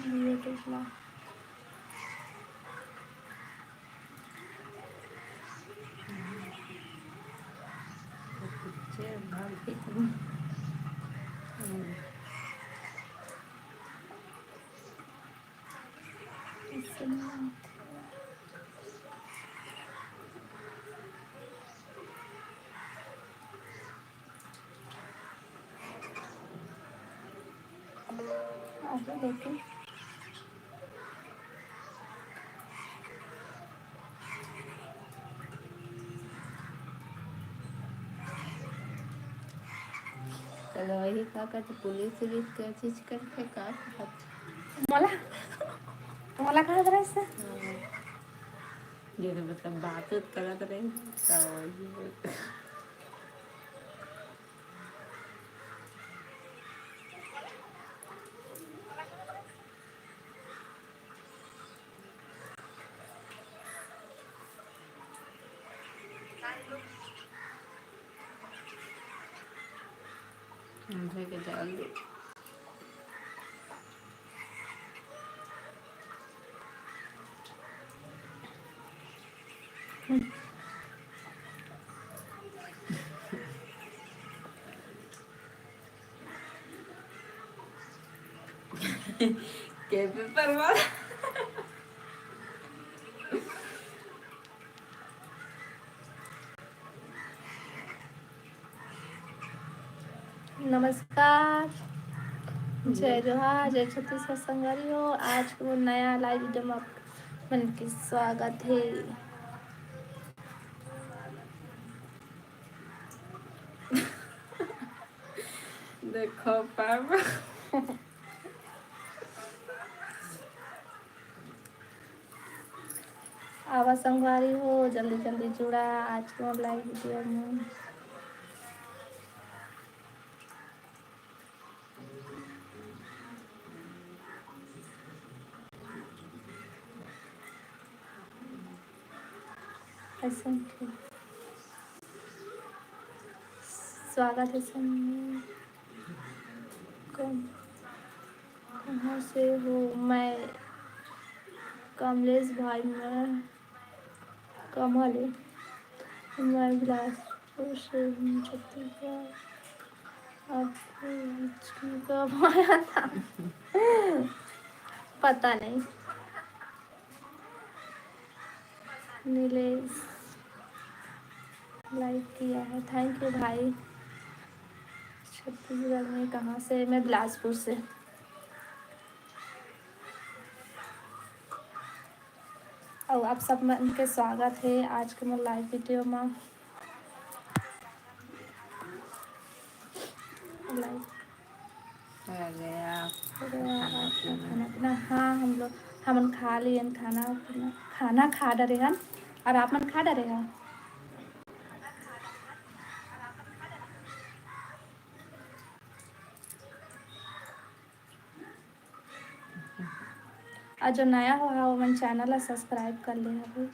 YouTube ला आगे देखो। चलो वही का कहते पुलिस उलिस के चीज करके का कहते मला मला काय करायचं? ये तो मतलब बात करत रहे तो मुझे के डाल दो। के पेपर वाला नमस्कार, जय जोहार, जय छत्तीसगढ़ संगवारी हो। आज के वो नया लाइव वीडियो में मन की स्वागत है। देखो पापा आवाज संगवारी हो, जल्दी जल्दी जुड़ा आज के लाइव वीडियो में। ऐसे स्वागत है सब। कहाँ से हो? मैं कमलेश भाई, मैं कमल है। मैं बिलासपुर से हूँ, छत्तीसगढ़। आपको कब आया था? पता नहीं। नीलेश लाइक किया है, थैंक यू भाई। छत्तीसगढ़ में कहाँ से? मैं बिलासपुर से। और आप सब में उनके स्वागत है आज के मैं लाइव वीडियो में। लाइव आ गया खाना खाना पीना। पीना। हाँ हम खा लिए खाना पीना। खाना खा डरे हम और आप मन खा डरे हैं। और जो नया हो वो मन चैनल सब्सक्राइब कर ले अभी।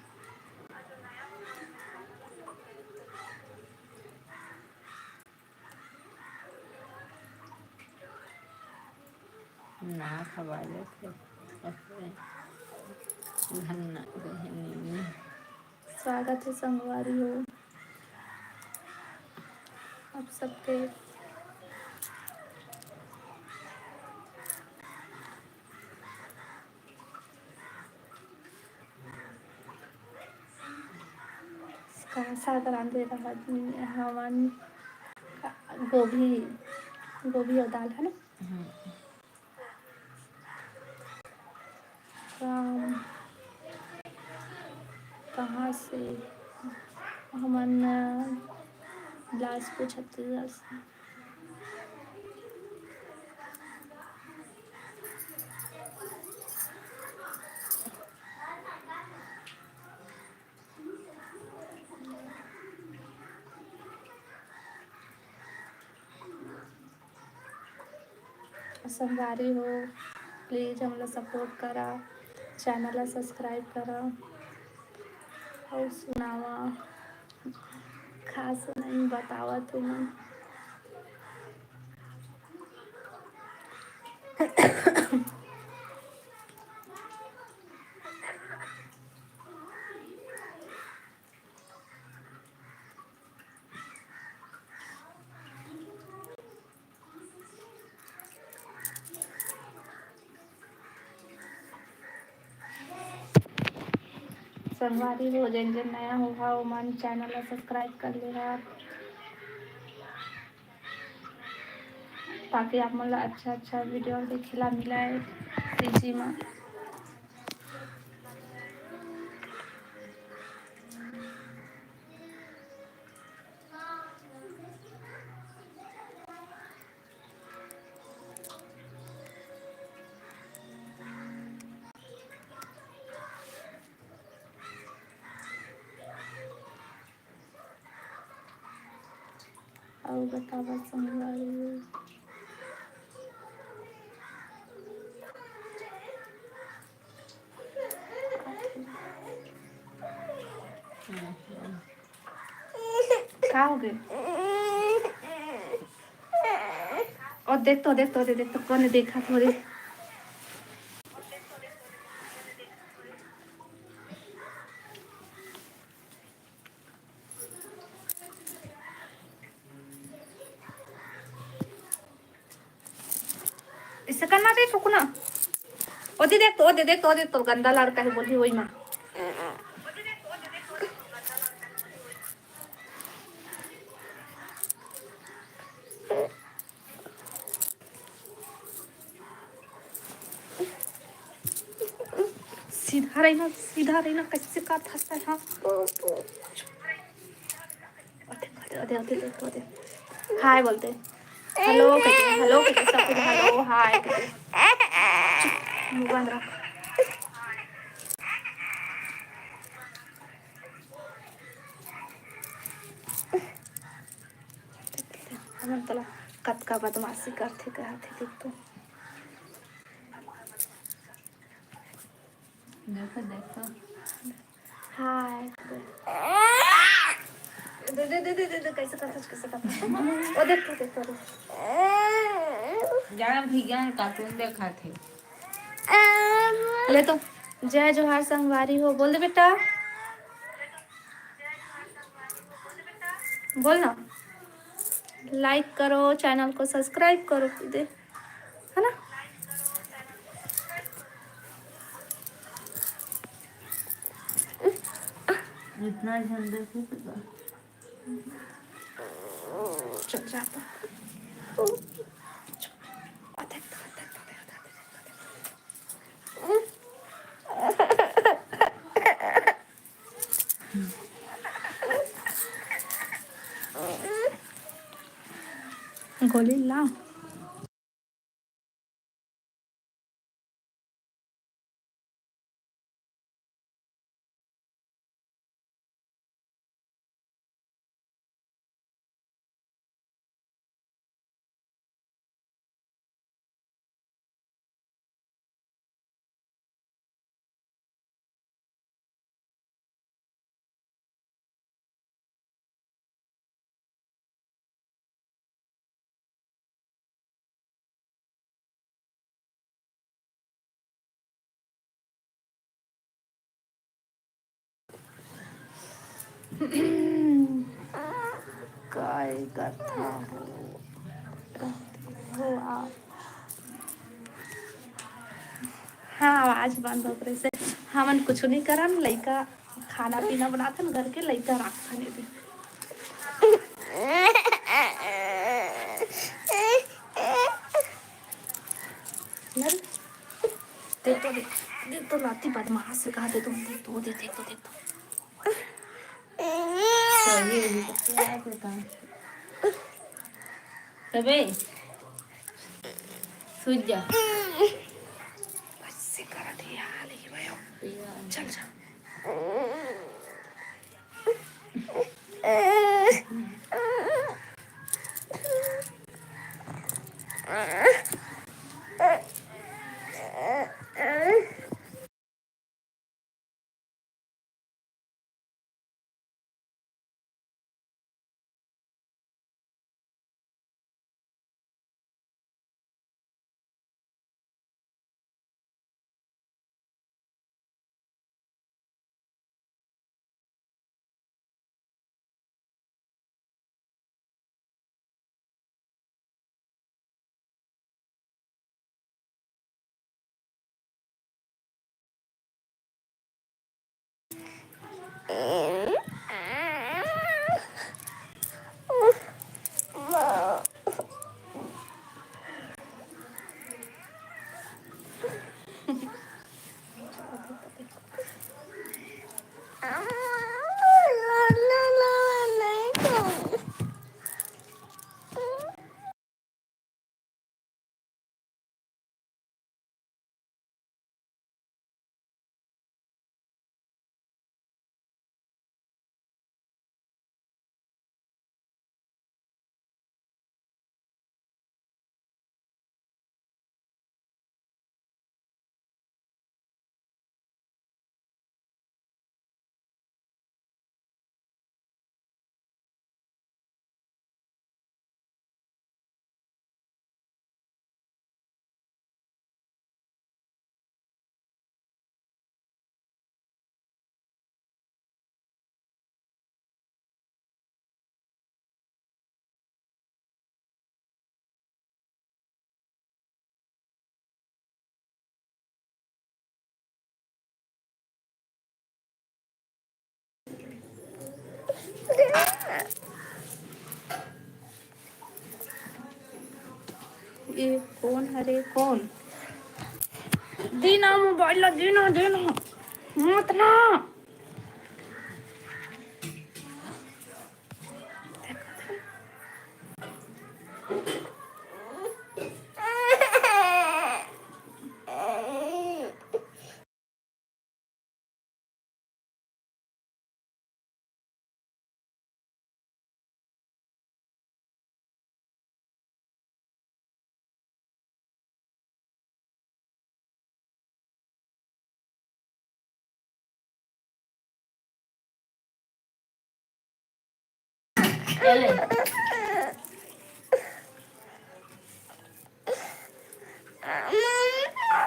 ना खवाले थे ऐसे धन्ना गहनी स्वागत है संगवारी हो आप सबके। सागर आंदे रहा हवन गोभी गोभी और दाल है ना। कहाँ से? हमन बिलासपुर छत्तीसगढ़ से। संगवारी हो प्लीज़ हमला सपोर्ट करा, चैनल सब्सक्राइब करा और सुनावा। खास नहीं बतावा तुम। संगवारी हो जन जन नया होगा वो मन चैनल ला सब्सक्राइब कर लेगा ताकि आप मन ला अच्छा अच्छा वीडियो देखेला मिलाए तीजी में। और बतावा संगवारी का हो गए। और देख तो कौन देखा थोड़ी। इससे करना दे ठुकना। ओदी देख तो गंदा लड़का है बोली वही माँ। सीधा रही ना कैसे का फंसता है। हाँ ओदे हाय बोलते हेलो कहते सब कुछ हेलो हाय कहते मुंह बंद रख। हम तला कत का बदमाशी करते कहते देख तो देखो हाय दे कैसे करता ओ देख जाना भैया कार्टून देखा थे। ले तो जय जोहार संगवारी हो बोल दे बेटा बोल ना। लाइक करो चैनल को सब्सक्राइब करो दे है ना। इतना झंडे से चल जाता गोली ला काय कथा हो आप। हाँ आवाज बंद हो गई से हमन कुछ नहीं करन लइका खाना पीना बनाथन घर के लइका राखथन ये देख तो लाती बदमाश से कहा दे तुम देख तो सही है क्या पता तबे सूझ जा बस से कर दिया ले भयो चल जा ये कौन हरे कौन दीना मोबाइल दीना दीना मत ना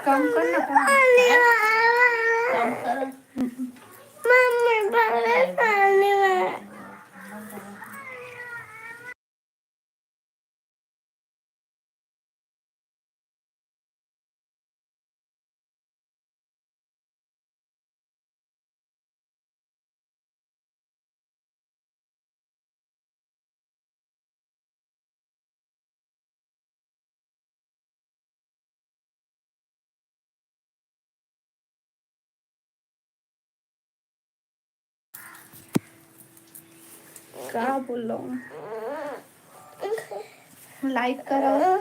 कम करना कम करो। क्या बोल रहा हूँ लाइक करो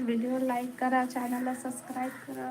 वीडियो लाइक करा चैनल सब्सक्राइब करा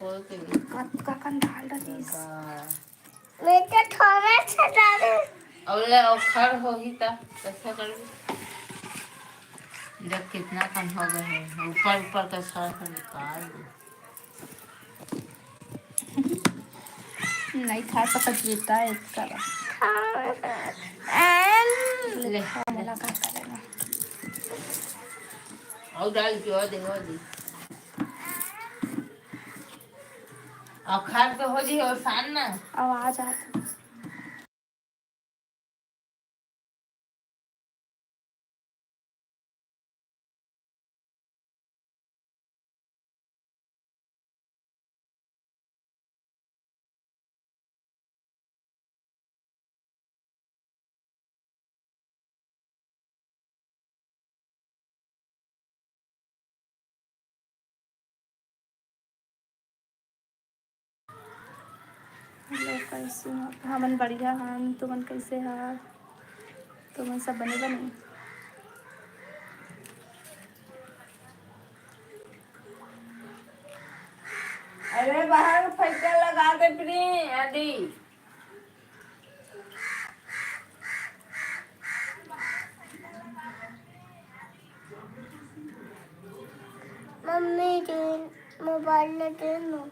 काकन डाल रही बेटा थोड़ा सा डाल अगले खड़ हो ही तब कैसा कर जब कितना कम हो गए हैं ऊपर ऊपर का सर्फ निकाल दो नहीं खा सकता जीता है इसका ले और डाल के और दे और खाद तो हो जी और सान ना आवाज आती हेलो कैसे हो? हमन बढ़िया हन, तुमन कैसे ह? तुमन सब बने बने? अरे बाहर फैसा लगा दे प्री आदि। मम्मी के मोबाइल में दे लो।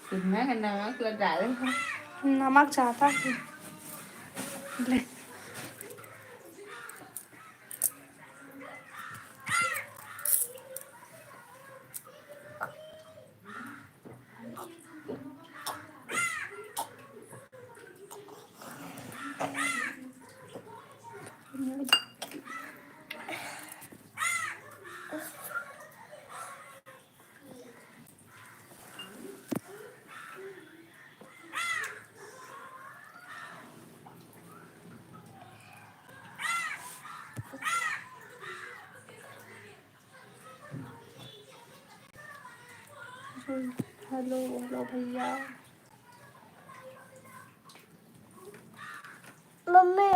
कितना नमक डाले हैं? नमक चाहता है ले। हेलो हेलो भैया। मम्मी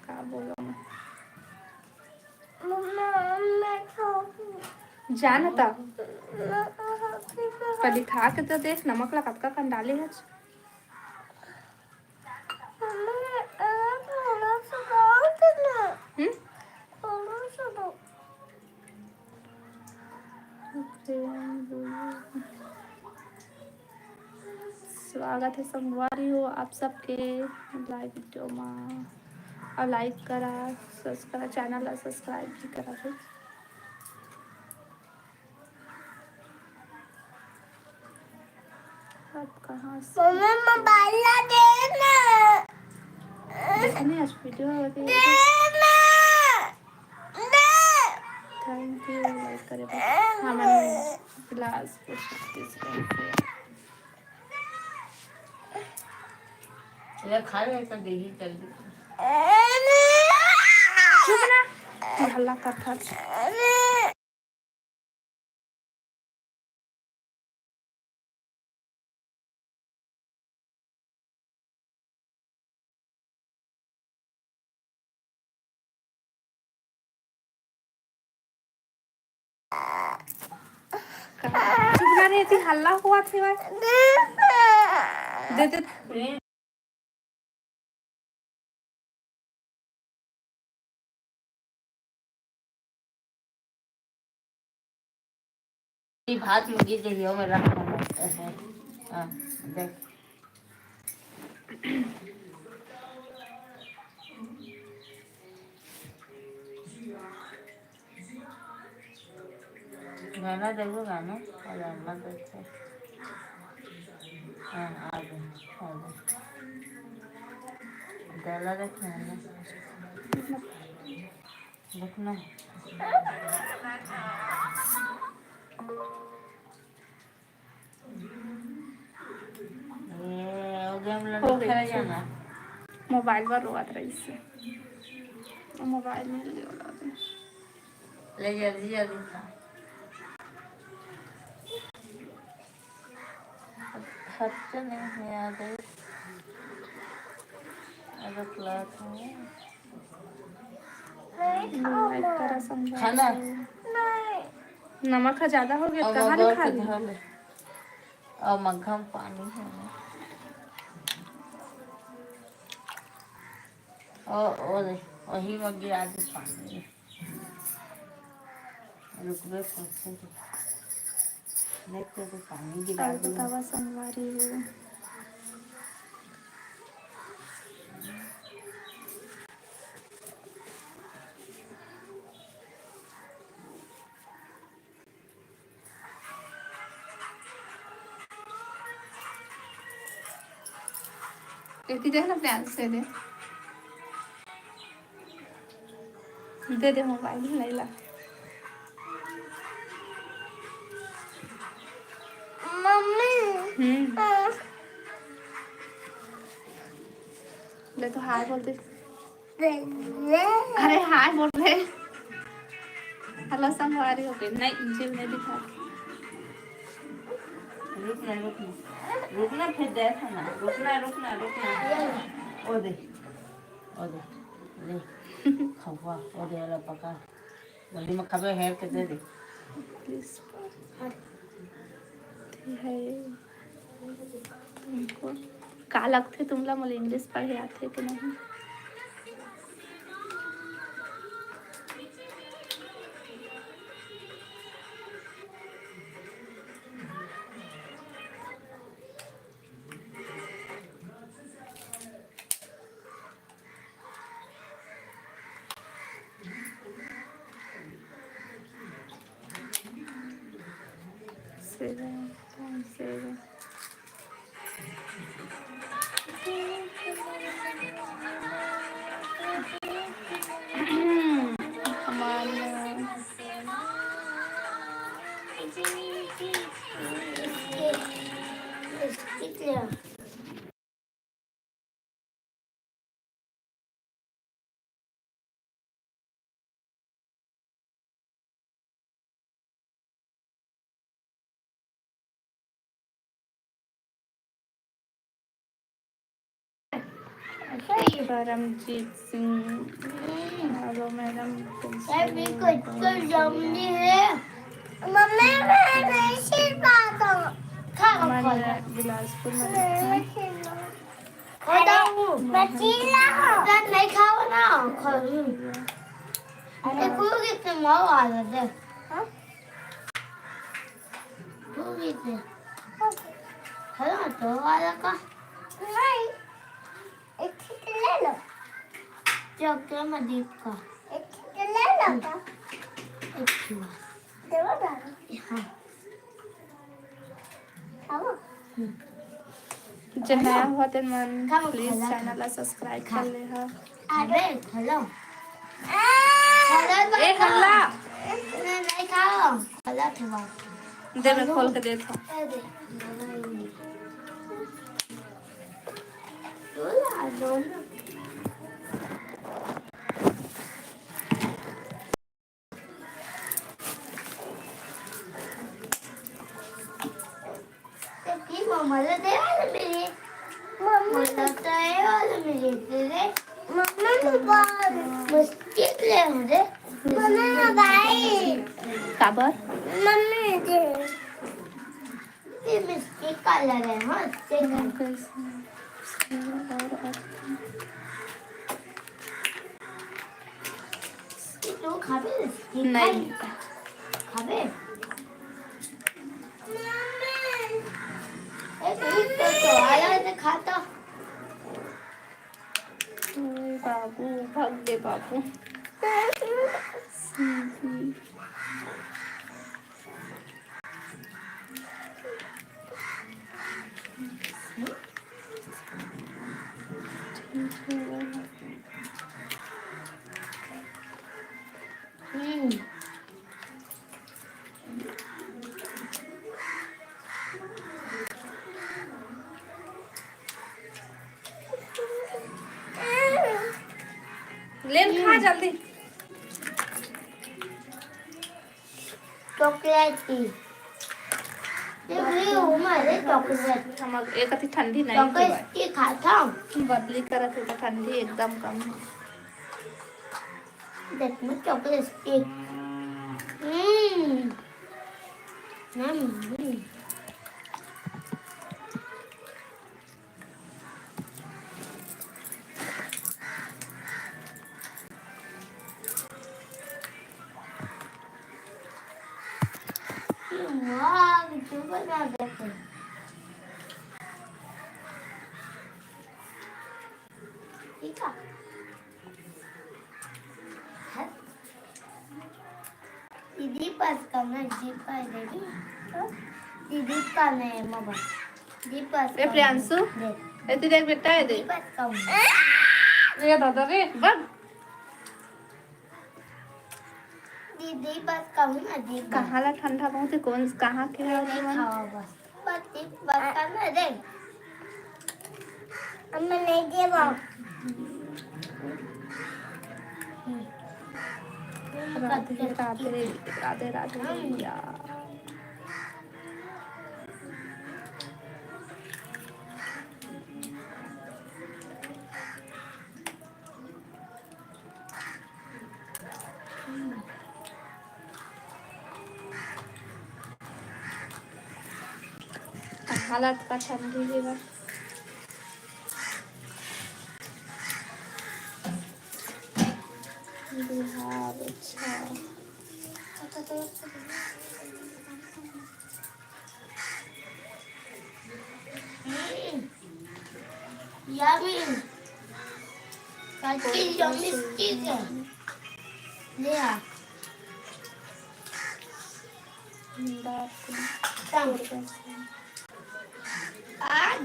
क्या बोलो मैं? मम्मी जानता पहले खा के तो देख, नमक ला कतका कन डाले है। स्वागत है संगवारी हो आप सबके लाइव वीडियो में। और लाइक करा, सब्सक्राइब चैनल ला सब्सक्राइब भी करा फिर। अब कहाँ से मोबाइल देना देखने आज वीडियो थैंक यू लाइक करे हमारे बिलासपुर छत्तीसगढ़ से। खा ले तो देही चल चुप ना हल्ला करता चुप ना रहती, हल्ला हुआ थे दे दे। भात में गिर गई हो मेरा हाँ देख गाना देखो गाना और अम्मा देखो हाँ आ गए डाला देखना देखना मोबाइल पर रोआ रही से मोबाइल में ले जल्दी जल्दी खा खर्चा नहीं है आगे क्लास में लाइक करा संगवारी खाना हो। नमक ज्यादा हो गया, और कहाँ मगर लिखा के ली? धर ले और मग्घा में पानी है और वही में गिरा दे पानी रुकवे पड़ते देखते तो पानी गिरा और दूँ बतावा संगवारी हो। देखती देख ना प्यार से दे मोबाइल नहीं ला। मम्मी ले तो हाय बोलते। अरे हाय बोल रहे। हेलो संगवारी हो गई नहीं, जिम नहीं दिखा। रुकना फिर देखा ना रुकना ओ दे ले खवा ओ दे वाला पका बड़ी में खबे है के दे प्लीज है तुमको का लगते तुम लोग मुझे इंग्लिश पढ़े आते कि नहीं? Seven Paramjit Singh. Hello madam Bilaspur में नहीं खाओ ना कितने माओ आ जाते हेलो तो वाला का नहीं एक ले लो चौके में दीप का एक ले लो का एक देवा हाँ खाओ जो नया हुआ तो मन प्लीज चैनल सब्सक्राइब कर ले। अरे हेलो ए हल्ला नहीं खाओ हेलो थोड़ा दे मैं खोल के देता मम्मा दे वाले मेरे मम्मा तो है वाले मेरे तेरे मम्मा तो बाल मुश्किल ले मुझे मम्मा भाई काबर मम्मी दे ये मिस्टेक कलर है हाँ तू खाबे नहीं खाबे तो आया है खाता बाबू भाग दे बाबू ले खा जल्दी चॉकलेट की हम एक अति ठंडी नहीं चॉकलेट खाता हूँ बदली करत है तो ठंडी एकदम कम है देख मैं चॉकलेट स्टिक हम्म हम्म वाह कितना बना देते ठीक है दीदी पास कम है दीदी पास देगी दीदी का नहीं है मोबाइल दीदी पास ए प्रियांशु ए तू देख बेटा है दे दीदी पास कम ये दादा रे बग दीदी पास कम है दीदी कहाँ ला ठंडा बहुत है कौन कहाँ के है नहीं जीवन खाओ बस बस बस करना दे अम्मा नहीं दे बाप राधे राधे राधे राधे भैया हालत का ठंडी है बस बिहार अच्छा यम्मी काची यम्मी स्टिक है ले आ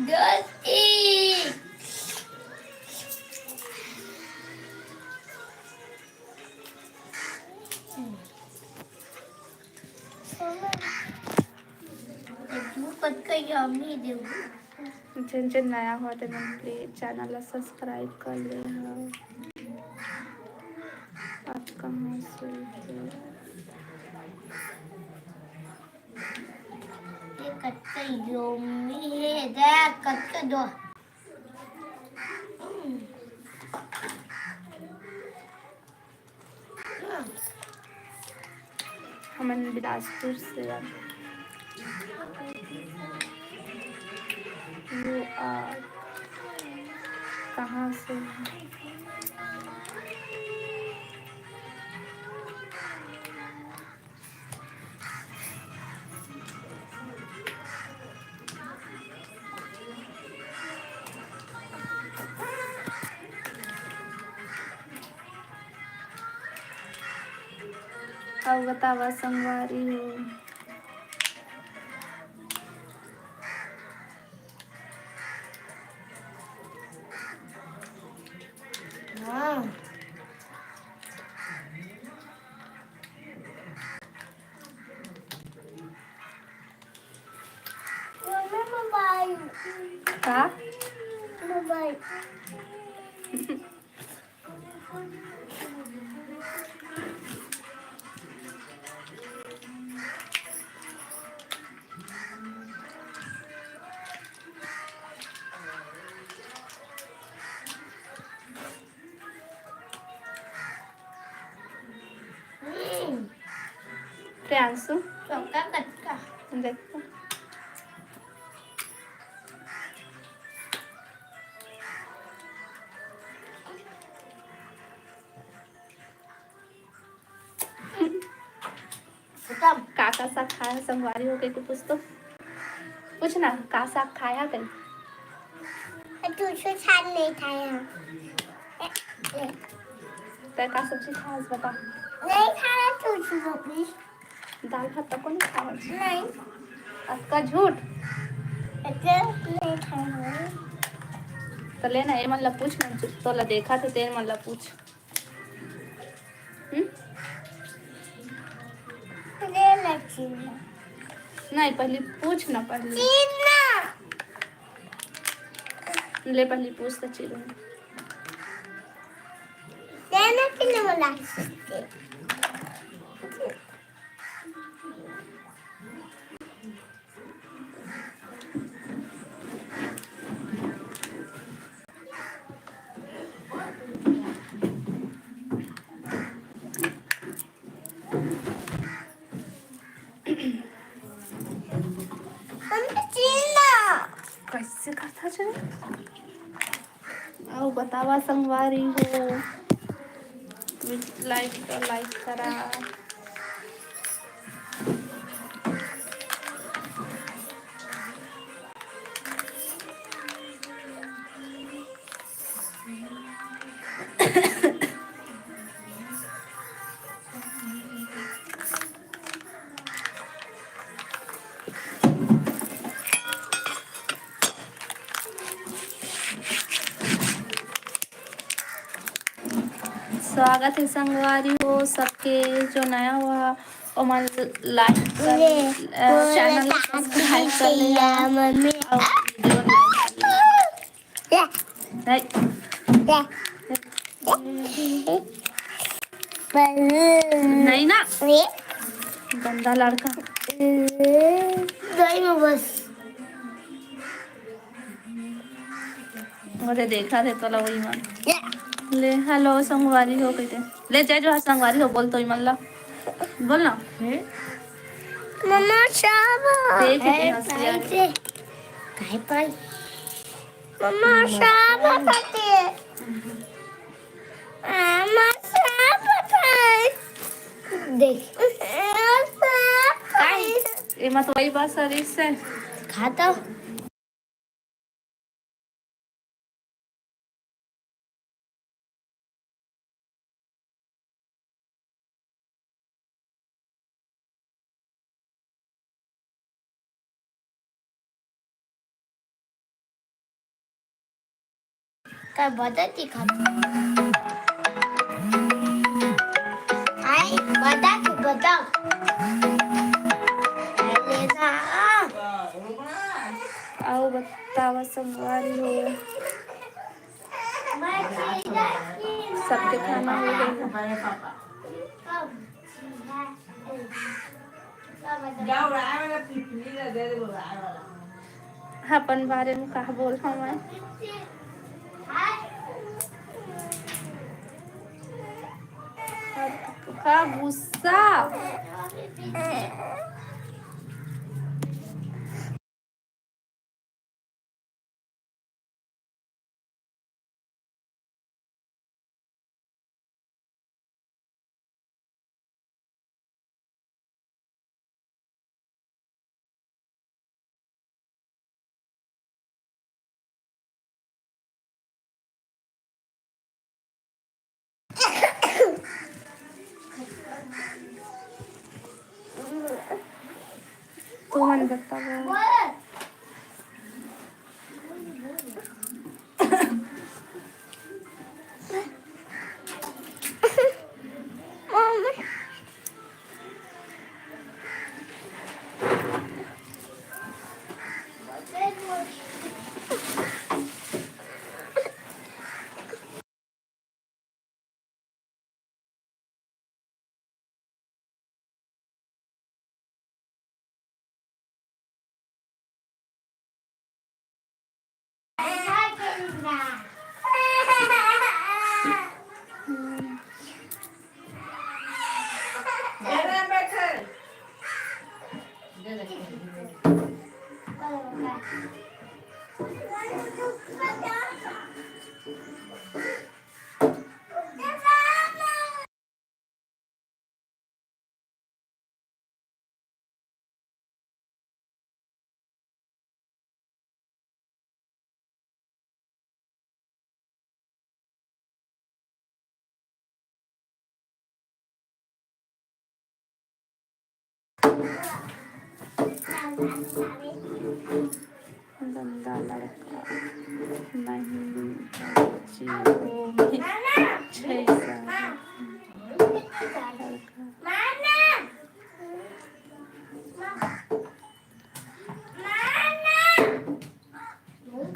दोस्ती पत्ता यम्मी दे जिन जिन नया हुआ तो मैंने प्लीज चैनल ला सब्सक्राइब कर ले आप कहाँ से ये कच्चा यम्मी है देख कच्चा दो हम बिलासपुर से वो कहाँ से अब बतावा संगवारी हो हाँ मोबाइल का मोबाइल प्रियांशु चौका कच्चा देखो काका साग खाया संगवारी हो गई को पूछ ना का साग खाया कहीं तू छान नहीं खाया तय का सब्जी खाया बता नहीं खाया तू सब्जी दाल भात तक नहीं खाया नहीं अक्का झूठ नहीं खाया तो लेना ये मन ला पूछ ना तो ला देखा थे तेरे मन ला पूछ नहीं पहले पूछ ना पहले ले पहले पूछ तो चीज़ देना कि नहीं बोला कैसे करता चले आओ बतावा संगवारी हो लाइक करा स्वागत है संगवारी हो सबके जो नया हुआ और मन लाइक चैनल सब्सक्राइब कर लेना मम्मी और वीडियो लाइक नहीं ना गंदा लड़का दही में बस अरे देखा थे तो वही मन ले हेलो संगवारी हो कहते ले जाए जो संगवारी हो बोल तो ही मन ला बोल ना मम्मा शाबा देख के हंसी आ रही काय पाई मम्मा शाबा पाते मम्मा शाबा पाई देख काय एमा तो वही बात सर इससे खाता काय बताती खाता आई बता आओ बतावा संगवारी हो सबके खाना हो गया अपन बारे में कहा बोल रहा मैं का गुस्सा तो मन बतावा गंदा लड़का नहीं जी होगी जैसा लड़का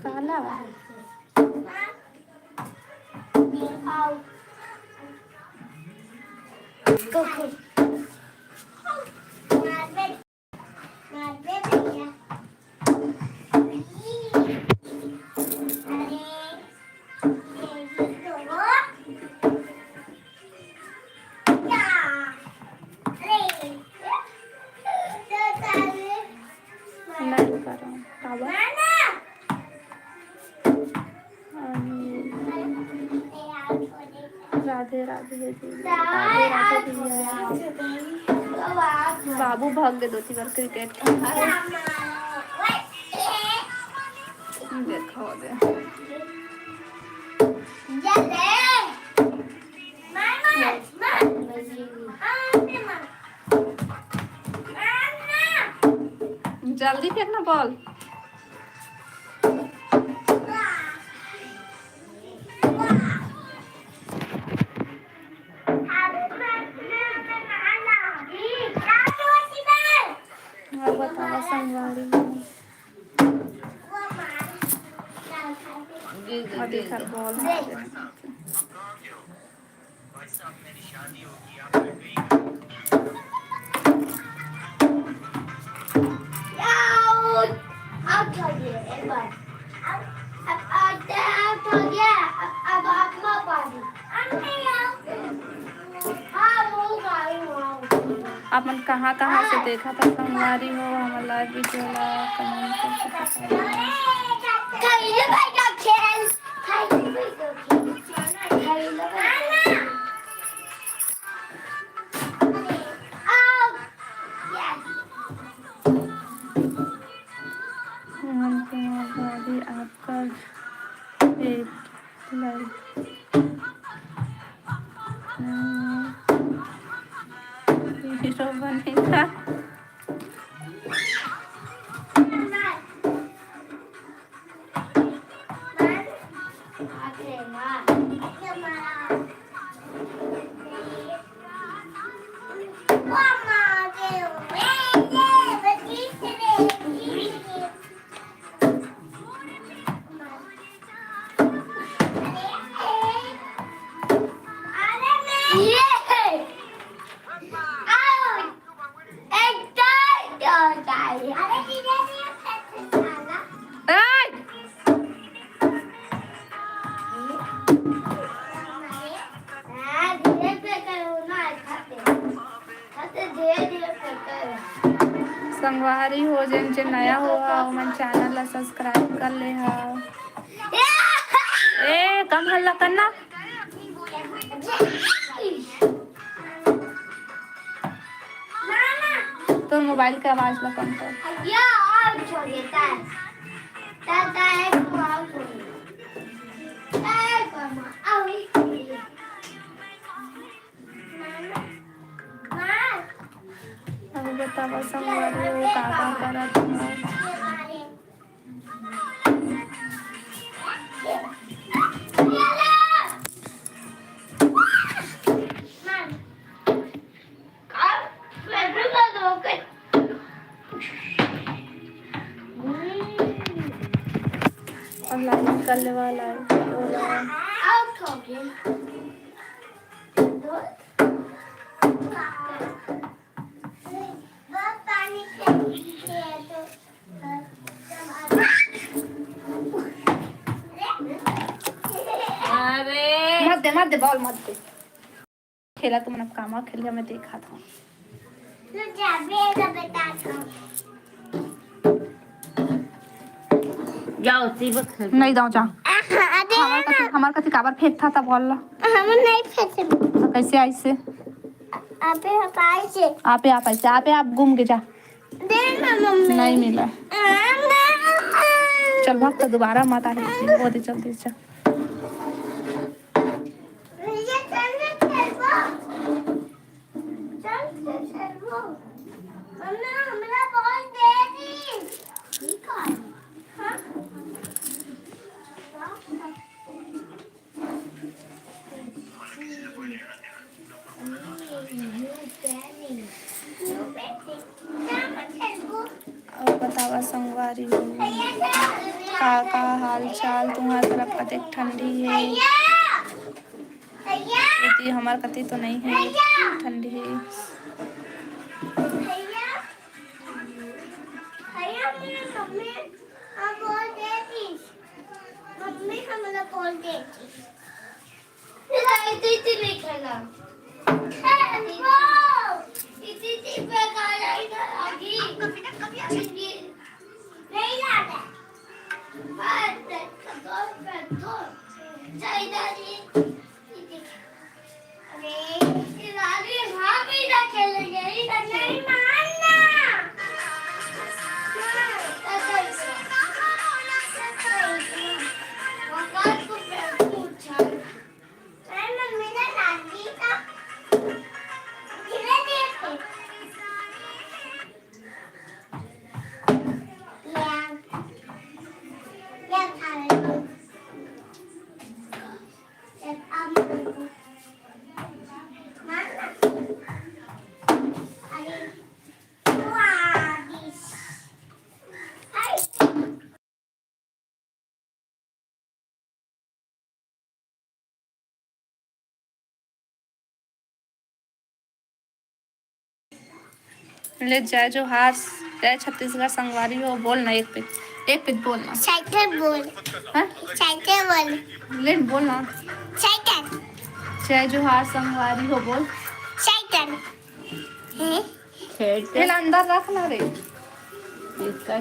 काला नहीं कर रहा हूँ राधे राधे दीदी, राधे राधे भैया। बाबू भाग गए दो तीन बार क्रिकेट देखो दे। जल्दी फेंकना बॉल। और बताओ संगवारी बॉल अपन कहाँ कहाँ से देखा था संगवारी हो, हमारा लाइव वीडियो ला कमेंट करके बताइए। आपका एक लाइक वीडियो बनेगा। संगवारी हो जिनसे नया हुआ मन चैनल ला सब्सक्राइब कर ले हा। ए कम हल्ला करना। तो मोबाइल का आवाज ला कम कर। अभी बताओ संगवारी हो का करत हो। और लाइक निकलने वाला है मत दे बॉल मत दे। खेला तो मैंने कामा खेल गया, मैं देखा था। जाओ नहीं जाओ जा। हमार कथी काबर फेंक था बॉल ला। हम नहीं फेंके तो कैसे ऐसे आपे आप घूम के जा। नहीं मिला। चल भाग तो दोबारा मत आ बहुत ही जल्दी जा। और बतावा संगवारी हो का हाल चाल तुम्हारे तरफ कते ठंडी है। इतनी हमारे कते तो नहीं है ठंडी है। ले जय जोहार, जय छत्तीसगढ़ संगवारी हो। बोलना एक पे बोलना। साइकिल बोल। हाँ? साइकिल बोल। ले बोलना। साइकिल। जय जोहार संगवारी हो बोल। साइकिल। ये अंदर रखना रे। इसका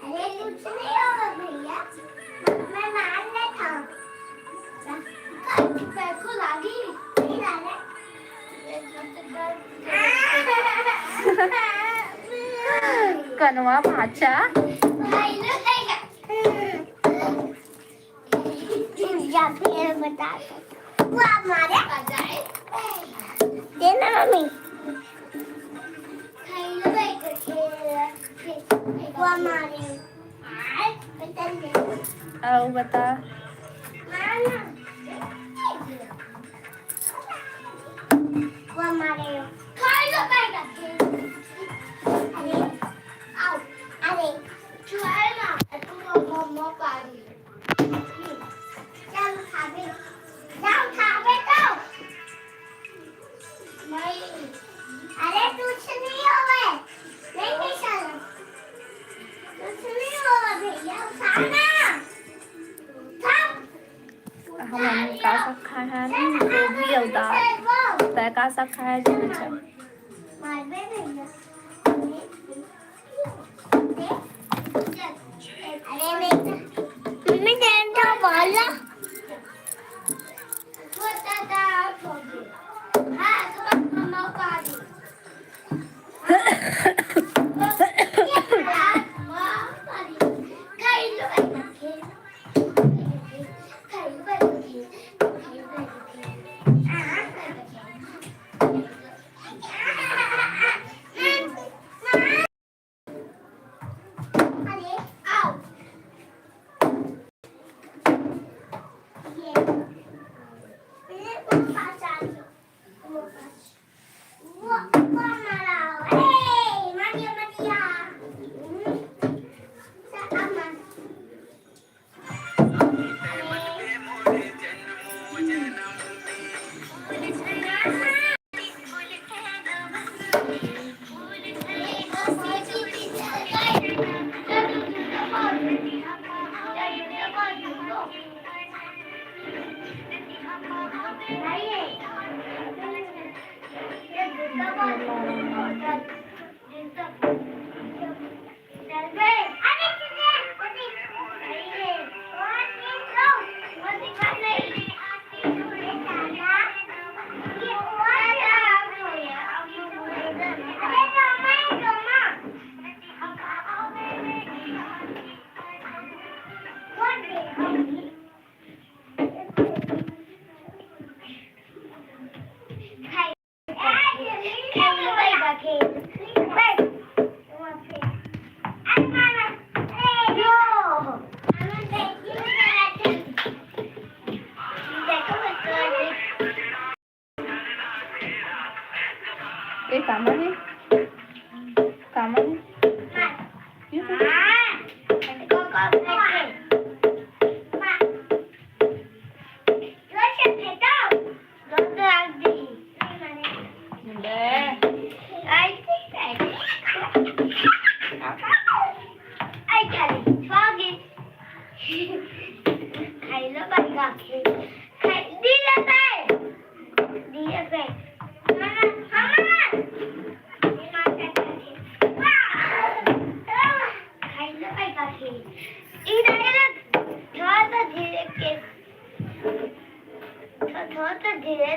अरे कुछ नहीं होगा भैया, मैं मान लेता हूँ। देखो लागी नहीं लागे। कनवा भाचा या फिर बता वो आप मारे देना मम्मी वो हमारे आओ बता। वो हमारे खाई लो बैठा अरे आओ अरे चुआए ना तुम मम्मा पारी जाओ खावे तो नहीं अरे कुछ नहीं होगा नहीं चलो कुछ नहीं होगा भैया खाना हमने का सब खाया है ना, गोभी और दाल। तय का सब खाया जी बच्चा। अरे मम्मी तो बोला वो दादा हाँ तो मम्मा का दी कामनी धीरे